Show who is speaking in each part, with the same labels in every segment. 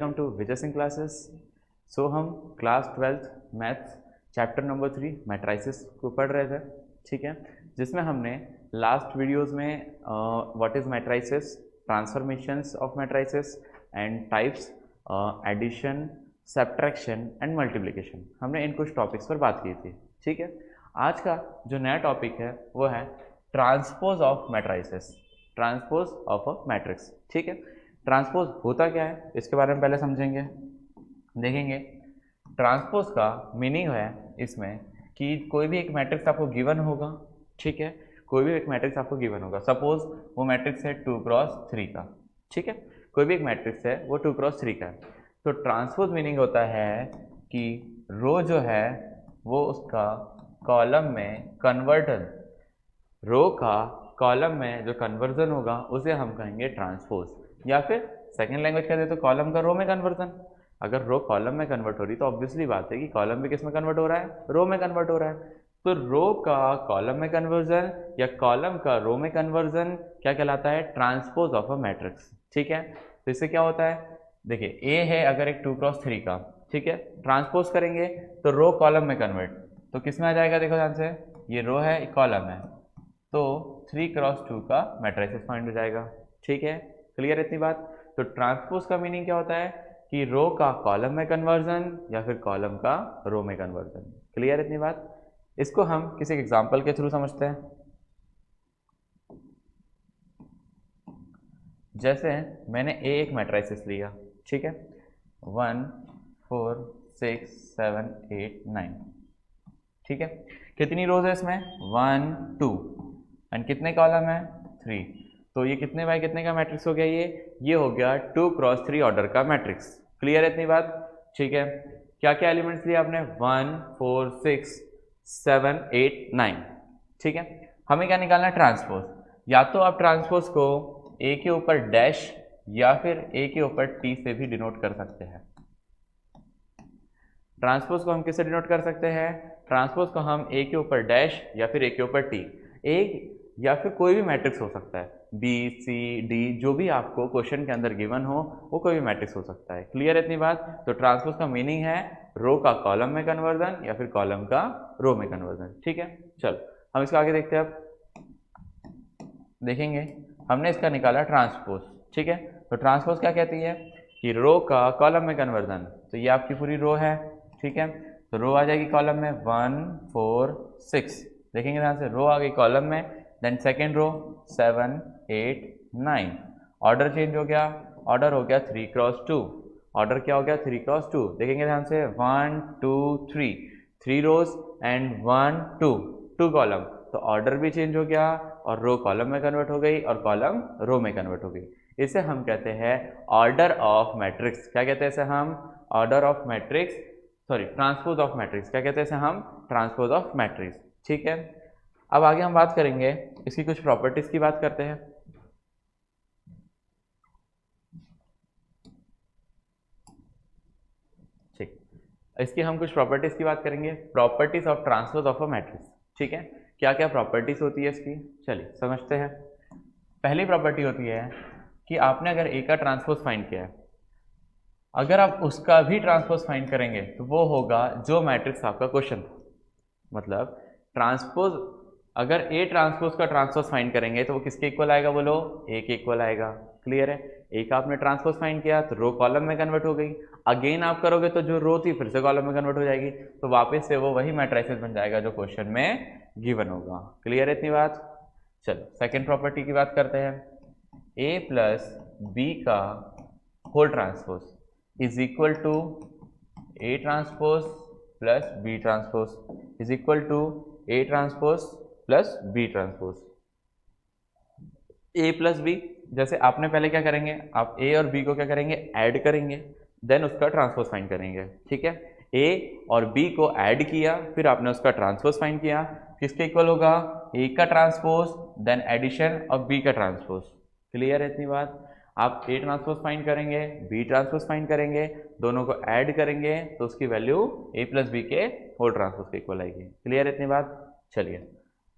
Speaker 1: Welcome to Vijay Singh classes. So हम class 12th maths chapter number 3 matrices को पढ़ रहे थे, ठीक है, जिसमें हमने लास्ट वीडियोस में what is matrices, transformations of matrices and types, addition, subtraction and multiplication, हमने इन कुछ टॉपिक्स पर बात की थी, ठीक है। आज का जो नया टॉपिक है वो है transpose of matrices, transpose of a matrix, ठीक है। ट्रांसपोज होता क्या है इसके बारे में पहले समझेंगे, देखेंगे। ट्रांसपोज का मीनिंग है इसमें कि कोई भी एक मैट्रिक्स आपको गिवन होगा, ठीक है, कोई भी एक मैट्रिक्स आपको गिवन होगा। सपोज वो मैट्रिक्स है 2x3 का, ठीक है, कोई भी एक मैट्रिक्स है वो 2x3 का है। तो ट्रांसपोज मीनिंग होता है कि रो जो है वो उसका कॉलम में कन्वर्जन, रो का कॉलम में जो कन्वर्जन होगा उसे हम कहेंगे ट्रांसपोज, या फिर सेकेंड लैंग्वेज कहते हैं तो कॉलम का रो में कन्वर्जन। अगर रो कॉलम में कन्वर्ट हो रही तो ऑब्वियसली बात है कि कॉलम भी किस में कन्वर्ट हो रहा है, रो में कन्वर्ट हो रहा है। तो रो का कॉलम में कन्वर्जन या कॉलम का रो में कन्वर्जन क्या कहलाता है, ट्रांसपोज ऑफ अ मैट्रिक्स, ठीक है। तो इससे क्या होता है, देखिए ए है अगर एक 2x3 का, ठीक है, ट्रांसपोज करेंगे तो रो कॉलम में कन्वर्ट, तो किस में आ जाएगा, देखो ध्यान से, ये रो है कॉलम है, तो 3x2 का मैट्रिक्स फाइंड हो जाएगा, ठीक है। क्लियर है इतनी बात। तो ट्रांसपोज का मीनिंग क्या होता है कि रो का कॉलम में कन्वर्जन या फिर कॉलम का रो में कन्वर्जन। क्लियर है इतनी बात। इसको हम किसी एग्जांपल के थ्रू समझते हैं। जैसे मैंने एक मैट्रिक्स लिया, ठीक है, 1 4 6 7 8 9, ठीक है। कितनी रोज है इसमें, 1 2, एंड कितने कॉलम है, 3। तो ये कितने बाय कितने का मैट्रिक्स हो गया, ये हो गया 2x3 ऑर्डर का मैट्रिक्स। क्लियर है इतनी बात, ठीक है। क्या क्या एलिमेंट्स लिए आपने, 1 4 6 7 8 9, ठीक है। हमें क्या निकालना है, ट्रांसपोज। या तो आप ट्रांसपोज को ए के ऊपर डैश या फिर ए के ऊपर टी से भी डिनोट कर सकते हैं। ट्रांसपोज को हम किससे डिनोट कर सकते हैं, ट्रांसपोज को हम ए के ऊपर डैश या फिर ए के ऊपर टी, ए या फिर कोई भी मैट्रिक्स हो सकता है, बी सी डी, जो भी आपको क्वेश्चन के अंदर गिवन हो वो कोई भी मैट्रिक्स हो सकता है। क्लियर है इतनी बात। तो ट्रांसपोज का मीनिंग है रो का कॉलम में कन्वर्जन या फिर कॉलम का रो में कन्वर्जन, ठीक है। चलो हम इसको आगे देखते हैं। अब देखेंगे, हमने इसका निकाला ट्रांसपोज, ठीक है। तो ट्रांसपोज क्या कहती है कि रो का कॉलम में कन्वर्जन, तो ये आपकी पूरी रो है, ठीक है। तो रो आ जाएगी कॉलम में 1 4 6, देखेंगे ध्यान से, रो आ गई कॉलम में, then second row 7 8 9, order change हो गया, ऑर्डर हो गया 3x2, ऑर्डर क्या हो गया 3x2, देखेंगे ध्यान से, 1 2 3, 3 रोज एंड 1 2, 2 कॉलम, तो ऑर्डर भी चेंज हो गया और रो कॉलम में कन्वर्ट हो गई और कॉलम रो में कन्वर्ट हो गई। इसे हम कहते हैं ऑर्डर ऑफ मैट्रिक्स। क्या कहते हैं इसे हम, order of matrix, sorry transpose of matrix. क्या कहते हैं इसे हम, ट्रांसपोज ऑफ मैट्रिक्स, ठीक है। अब आगे हम बात करेंगे इसकी कुछ प्रॉपर्टीज की बात करते हैं। ठीक, इसकी हम कुछ प्रॉपर्टीज की बात करेंगे, properties of transpose of a matrix, ठीक है। क्या क्या प्रॉपर्टीज होती है इसकी, चलिए समझते हैं। पहली प्रॉपर्टी होती है कि आपने अगर ए का ट्रांसपोज फाइंड किया है, अगर आप उसका भी ट्रांसपोज फाइंड करेंगे तो वो होगा जो मैट्रिक्स आपका क्वेश्चन था। मतलब ट्रांसपोज, अगर ए ट्रांसपोज का ट्रांसपोज फाइंड करेंगे तो वो किसके इक्वल आएगा, बोलो, ए के इक्वल आएगा। क्लियर है। ए का आपने ट्रांसपोज फाइंड किया तो रो कॉलम में कन्वर्ट हो गई, अगेन आप करोगे तो जो रो थी फिर से कॉलम में कन्वर्ट हो जाएगी, तो वापस से वो वही मैट्रिक्स बन जाएगा जो क्वेश्चन में गिवन होगा। क्लियर है इतनी बात। चलो सेकेंड प्रॉपर्टी की बात करते हैं, ए प्लस बी का whole transpose is equal to A transpose plus B transpose is equal to A transpose plus B transpose. A plus B, जैसे आपने पहले क्या करेंगे, आप ए और बी को क्या करेंगे, ऐड करेंगे, देन उसका ट्रांसपोज फाइंड करेंगे, ठीक है। ए और बी को ऐड किया, फिर आपने उसका ट्रांसपोज फाइंड किया, किसके इक्वल होगा, ए का transpose then addition of B का ट्रांसपोज। क्लियर है इतनी बात। आप ए ट्रांसपोज फाइंड करेंगे, बी ट्रांसपोज फाइंड करेंगे, दोनों को ऐड करेंगे तो उसकी वैल्यू ए प्लस बी के होल ट्रांसपोज के इक्वल आएगी। क्लियर है इतनी बात। चलिए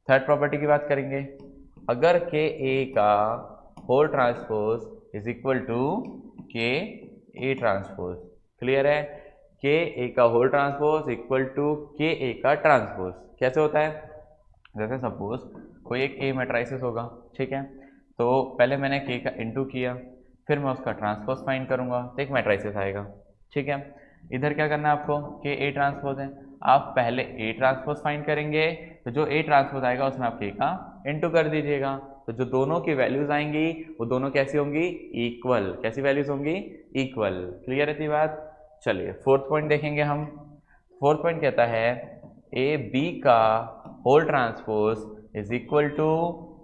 Speaker 1: थर्ड प्रॉपर्टी की बात करेंगे, अगर के ए का whole transpose is equal to K A transpose. Clear है? के ए का whole transpose equal to K A का ट्रांसपोज। कैसे होता है? जैसे सपोज कोई एक ए मैट्राइसिस होगा, ठीक है, तो पहले मैंने के का इनटू किया, फिर मैं उसका ट्रांसपोज फाइंड करूंगा तो एक मैट्राइसिस आएगा, ठीक है। इधर क्या करना है आपको? के ए ट्रांसपोज है, आप पहले ए ट्रांसपोज फाइंड करेंगे, तो जो ए ट्रांसपोज आएगा उसमें आप के का इनटू कर दीजिएगा, तो जो दोनों की वैल्यूज आएंगी वो दोनों कैसी होंगी? इक्वल। कैसी वैल्यूज होंगी? इक्वल। क्लियर है बात? चलिए फोर्थ पॉइंट देखेंगे हम। फोर्थ पॉइंट कहता है ए बी का whole transpose is equal to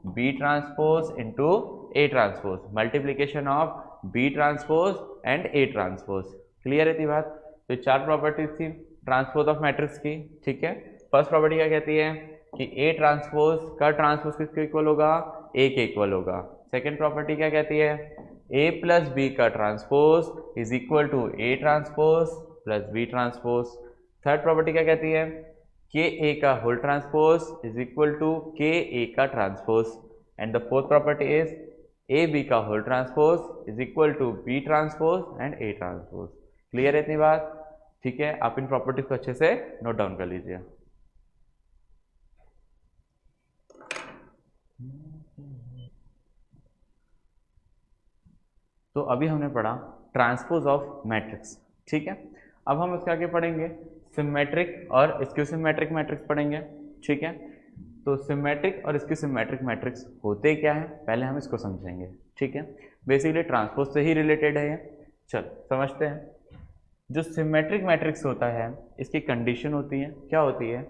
Speaker 1: B transpose into A transpose, multiplication of B transpose and A transpose. Clear है बात? तो चार प्रॉपर्टीज थी ट्रांसपोज ऑफ मैट्रिक्स की, ठीक है। फर्स्ट प्रॉपर्टी क्या कहती है कि ए ट्रांसपोज का ट्रांसपोज किसके इक्वल होगा? ए के इक्वल होगा। सेकेंड प्रॉपर्टी क्या कहती है? ए प्लस बी का transpose is equal to A transpose plus B transpose. Third property क्या कहती है? के ए का whole transpose is equal to K A का transpose. And the fourth property is A B का whole transpose is equal to B transpose and A transpose. Clear है इतनी बात? ठीक है, आप इन प्रॉपर्टीज को अच्छे से नोट डाउन कर लीजिए। तो अभी हमने पढ़ा ट्रांसपोज ऑफ मैट्रिक्स, ठीक है। अब हम इसके आगे पढ़ेंगे सिमेट्रिक और स्क्यू सिमेट्रिक मैट्रिक्स पढ़ेंगे, ठीक है। तो सिमेट्रिक और स्क्यू सिमेट्रिक मैट्रिक्स होते क्या है पहले हम इसको समझेंगे, ठीक है। बेसिकली ट्रांसपोज से ही रिलेटेड है ये। चल समझते हैं। जो सिमेट्रिक मैट्रिक्स होता है इसकी कंडीशन होती है, क्या होती है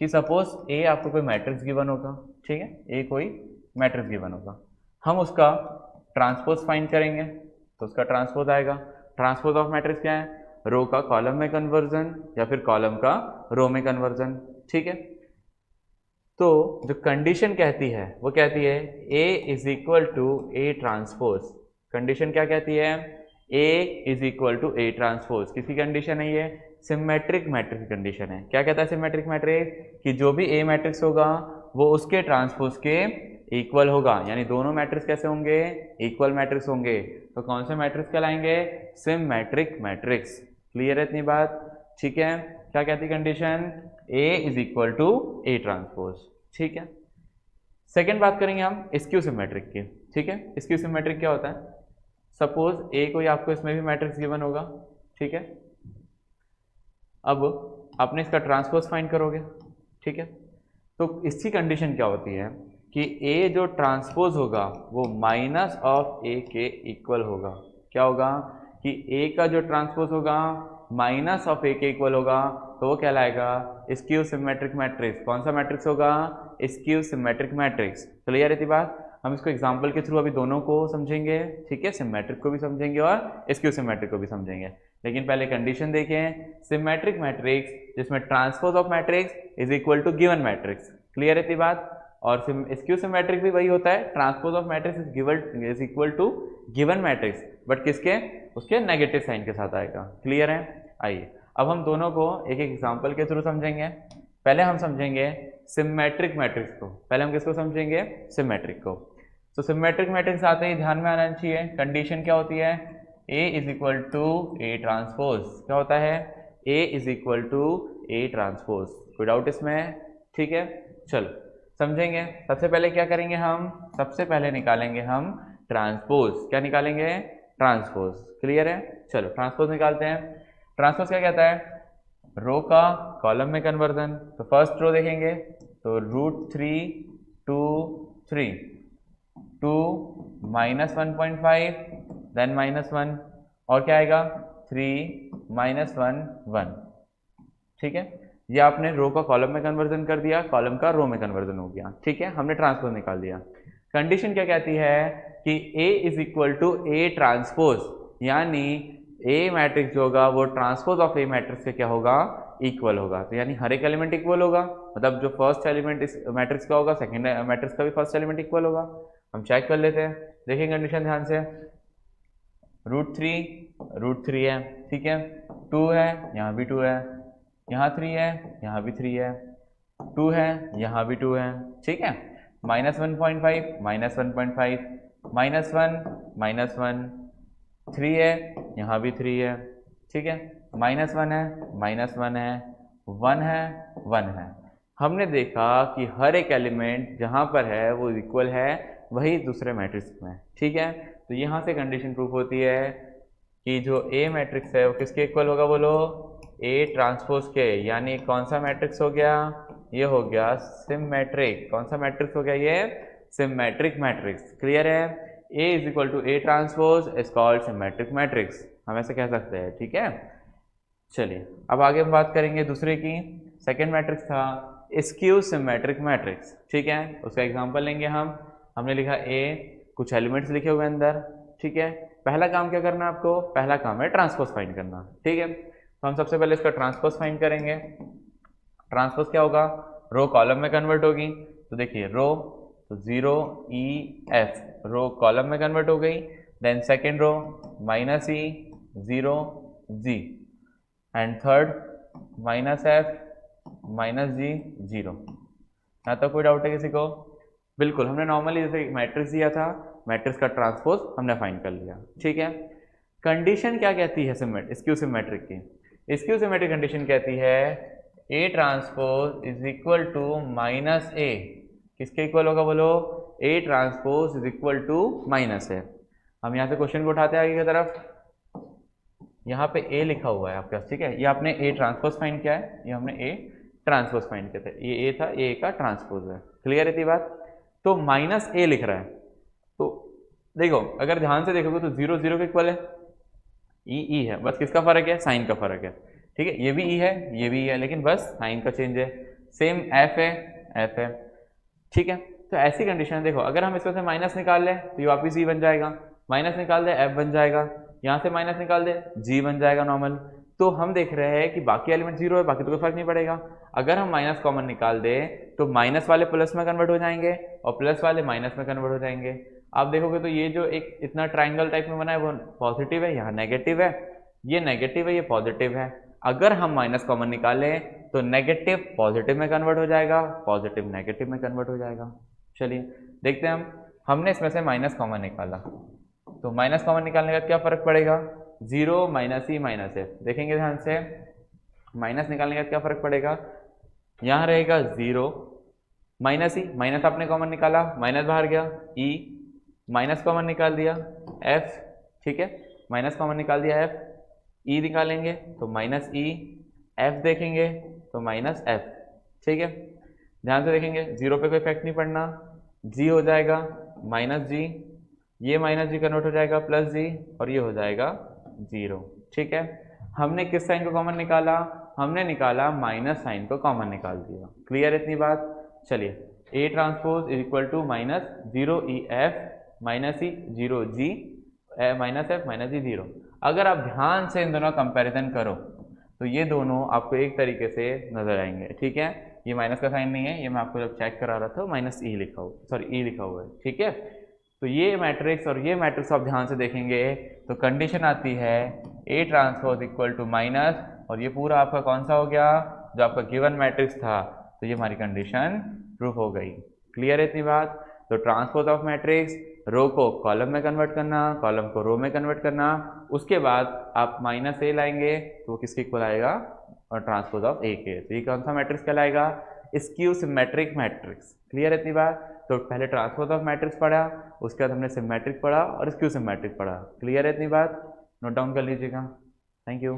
Speaker 1: कि सपोज ए आपको कोई मैट्रिक्स गिवन होगा, ठीक है, ए कोई मैट्रिक्स गिवन होगा, हम उसका ट्रांसपोज फाइंड करेंगे तो उसका ट्रांसपोज आएगा। ट्रांसपोज ऑफ मैट्रिक्स क्या है? रो का कॉलम में कन्वर्जन या फिर कॉलम का रो में कन्वर्जन, ठीक है। तो जो कंडीशन कहती है वो कहती है A is equal to A transpose. Condition क्या कहती है? A is equal to A transpose. किसकी कंडीशन है ये? सिमेट्रिक मैट्रिक्स कंडीशन है। क्या कहता है सिमेट्रिक मैट्रिक्स? कि जो भी ए मैट्रिक्स होगा वो उसके ट्रांसपोज के इक्वल होगा, यानी दोनों मैट्रिक्स कैसे होंगे? इक्वल मैट्रिक्स होंगे। तो कौन से मैट्रिक्स कहलाएंगे? Symmetric matrix. क्लियर है इतनी बात? ठीक है। क्या कहती condition? A is equal to A transpose, ठीक है। सेकेंड बात करेंगे हम स्क्यू सिमेट्रिक की, ठीक है। स्क्यू सिमेट्रिक क्या होता है? सपोज ए कोई आपको इसमें भी मैट्रिक्स गिवन होगा, ठीक है। अब आपने इसका ट्रांसपोज फाइंड करोगे, ठीक है। तो इसकी कंडीशन क्या होती है कि ए जो ट्रांसपोज होगा वो माइनस ऑफ ए के इक्वल होगा। क्या होगा? कि ए का जो ट्रांसपोज होगा माइनस ऑफ ए के इक्वल होगा, तो वो कहलाएगा स्क्यू सिमेट्रिक मैट्रिक्स। कौन सा मैट्रिक्स होगा? Skew symmetric matrix. क्लियर है बात? हम इसको एग्जाम्पल के थ्रू अभी दोनों को समझेंगे, ठीक है, सिमेट्रिक को भी समझेंगे और स्क्यू सिमेट्रिक को भी समझेंगे। लेकिन पहले कंडीशन देखें, सिमेट्रिक मैट्रिक्स जिसमें transpose of matrix is equal to given matrix. Clear है बात? और स्क्यू सिमेट्रिक भी वही होता है, transpose of matrix is equal to given matrix, but किसके? उसके नेगेटिव साइन के साथ आएगा। क्लियर है? आइए अब हम दोनों को एक एक एग्जाम्पल के थ्रू समझेंगे। पहले हम समझेंगे सिमेट्रिक मैट्रिक्स को। पहले हम किसको समझेंगे? सिमेट्रिक को। तो सिमेट्रिक मैट्रिक्स आते ही ध्यान में आना चाहिए कंडीशन क्या होती है? A is equal to A transpose. क्या होता है? A is equal to A transpose. कोई डाउट इसमें? ठीक है, चलो समझेंगे। सबसे पहले क्या करेंगे हम? सबसे पहले निकालेंगे हम ट्रांसपोज। क्या निकालेंगे? ट्रांसपोज। क्लियर है? चलो ट्रांसपोज निकालते हैं। ट्रांसपोज क्या कहता है? रो का कॉलम में कन्वर्जन। तो फर्स्ट रो देखेंगे तो √3 2 3 2 -1.5 देन -1 और क्या आएगा? 3 -1 1। ठीक है, ये आपने रो का कॉलम में कन्वर्जन कर दिया, कॉलम का रो में कन्वर्जन हो गया। ठीक है, हमने ट्रांसपोज निकाल दिया। कंडीशन क्या कहती है कि A is equal to A transpose, यानी ए मैट्रिक्स जो होगा वो ट्रांसपोज ऑफ ए मैट्रिक्स से क्या होगा? इक्वल होगा। तो यानी हर एक एलिमेंट इक्वल होगा, मतलब जो फर्स्ट एलिमेंट इस मैट्रिक्स का होगा सेकंड मैट्रिक्स का भी फर्स्ट एलिमेंट इक्वल होगा। हम चेक कर लेते हैं, देखिए कंडीशन ध्यान से। √3 है, ठीक है, 2 है, यहाँ भी 2 है, यहाँ 3 है, यहाँ भी 3 है, 2 है, यहाँ भी 2 है। ठीक है, -1.5 -1.5 -1 -1 3 है, यहाँ भी 3 है, ठीक है, -1 है, -1 है, 1 है, 1 है। हमने देखा कि हर एक एलिमेंट जहाँ पर है वो इक्वल है वही दूसरे मैट्रिक्स में, ठीक है। तो यहाँ से कंडीशन प्रूफ होती है कि जो ए मैट्रिक्स है वो किसके इक्वल होगा, बोलो ए ट्रांसपोज के, यानी कौन सा मैट्रिक्स हो गया, ये हो गया सिमेट्रिक। कौन सा मैट्रिक्स हो गया, ये सिमेट्रिक मैट्रिक्स। क्लियर है, A is equal to A transpose is called symmetric matrix, हम ऐसे कह सकते हैं, ठीक है। चलिए अब आगे हम बात करेंगे दूसरे की। सेकेंड मैट्रिक्स था स्क्यू सिमेट्रिक मैट्रिक्स, ठीक है। उसका एग्जांपल लेंगे हम। हमने लिखा ए, कुछ एलिमेंट्स लिखे हुए अंदर, ठीक है। पहला काम क्या करना है आपको, पहला काम है ट्रांसपोज फाइंड करना, ठीक है। तो हम सबसे पहले इसका ट्रांसपोज फाइंड करेंगे। ट्रांसपोज क्या होगा, रो कॉलम में कन्वर्ट होगी। तो देखिए रो, तो 0 E F, रो कॉलम में कन्वर्ट हो गई। Then second row -E 0 G, and third -F -G 0। यहाँ तक कोई डाउट है किसी को? बिल्कुल, हमने नॉर्मली जैसे मैट्रिक्स दिया था, मैट्रिक्स का ट्रांसपोज हमने फाइंड कर लिया, ठीक है। कंडीशन क्या कहती है स्क्यू सिमेट्रिक की? स्क्यू सिमेट्रिक कंडीशन कहती है A transpose is equal to -A, किसके इक्वल होगा बोलो, A transpose is equal to -A। हम यहाँ से क्वेश्चन को उठाते हैं आगे की तरफ। यहाँ पे ए लिखा हुआ है आपके पास, ठीक है। ये आपने ए ट्रांसपोज फाइंड किया है, ये हमने ए ट्रांसपोज फाइंड किया था, ये ए था, ए का ट्रांसपोज है। क्लियर है ये बात? तो -A लिख रहा है, तो देखो अगर ध्यान से देखोगे तो 0 0 के इक्वल है, ई है, बस किसका फर्क है, साइन का फर्क है, ठीक है। ये भी ई है, ये भी ई है, लेकिन बस साइन का चेंज है। सेम एफ है, ठीक है। तो ऐसी कंडीशन देखो, अगर हम इसमें से माइनस निकाल लें तो ये वापिस ई बन जाएगा, माइनस निकाल दे एफ बन जाएगा, यहाँ से माइनस निकाल दे जी बन जाएगा नॉर्मल। तो हम देख रहे हैं कि बाकी एलिमेंट 0 है, बाकी तो कोई फर्क नहीं पड़ेगा। अगर हम माइनस कॉमन निकाल दे तो माइनस वाले प्लस में कन्वर्ट हो जाएंगे और प्लस वाले माइनस में कन्वर्ट हो जाएंगे। आप देखोगे तो ये जो एक इतना ट्राइंगल टाइप में बना है वो पॉजिटिव है, यहाँ नेगेटिव है, ये नेगेटिव है, ये पॉजिटिव है। अगर हम माइनस कॉमन निकालें तो नेगेटिव पॉजिटिव में कन्वर्ट हो जाएगा, पॉजिटिव नेगेटिव में कन्वर्ट हो जाएगा। चलिए देखते हैं हमने इसमें से माइनस कॉमन निकाला, तो माइनस कॉमन निकालने का क्या फर्क पड़ेगा, 0 -E -F। देखेंगे ध्यान से, माइनस निकालने का क्या फर्क पड़ेगा, यहाँ रहेगा 0 -E, माइनस आपने कॉमन निकाला, माइनस बाहर गया, E माइनस कॉमन निकाल दिया, F, ठीक है, माइनस कॉमन निकाल दिया F, E निकालेंगे तो -E, F देखेंगे तो -F, ठीक है। ध्यान से देखेंगे 0 पे कोई इफेक्ट नहीं पड़ना, G हो जाएगा -G, ये -G कन्वर्ट हो जाएगा +G, और ये हो जाएगा 0, ठीक है। हमने किस साइन को कॉमन निकाला, हमने निकाला माइनस साइन को कॉमन निकाल दिया। क्लियर इतनी बात? चलिए A transpose is equal to -0 EF -E 0 G -F -G 0। अगर आप ध्यान से इन दोनों कंपैरिजन करो तो ये दोनों आपको एक तरीके से नजर आएंगे, ठीक है। ये माइनस का साइन नहीं है, ये मैं आपको जब चेक करा रहा था -E लिखा हुआ, सॉरी E लिखा हुआ है, ठीक है। तो ये मैट्रिक्स और ये मैट्रिक्स आप ध्यान से देखेंगे तो कंडीशन आती है A transpose equal to minus, और ये पूरा आपका कौन सा हो गया, जो आपका गिवन मैट्रिक्स था, तो ये हमारी कंडीशन प्रूफ हो गई। क्लियर है इतनी बात? तो ट्रांसपोज ऑफ मैट्रिक्स, रो को कॉलम में कन्वर्ट करना, कॉलम को रो में कन्वर्ट करना, उसके बाद आप -A लाएंगे तो वो किसके इक्वल आएगा, और ट्रांसपोज ऑफ ए के। तो ये कौन सा मैट्रिक्स कहलाएगा, स्क्यू सिमेट्रिक मैट्रिक्स। क्लियर है इतनी बात? तो पहले ट्रांसपोज ऑफ मैट्रिक्स पढ़ा, उसके बाद हमने सिमेट्रिक पढ़ा और स्क्यू सिमेट्रिक पढ़ा। क्लियर है इतनी बात? नोट डाउन कर लीजिएगा। Thank you.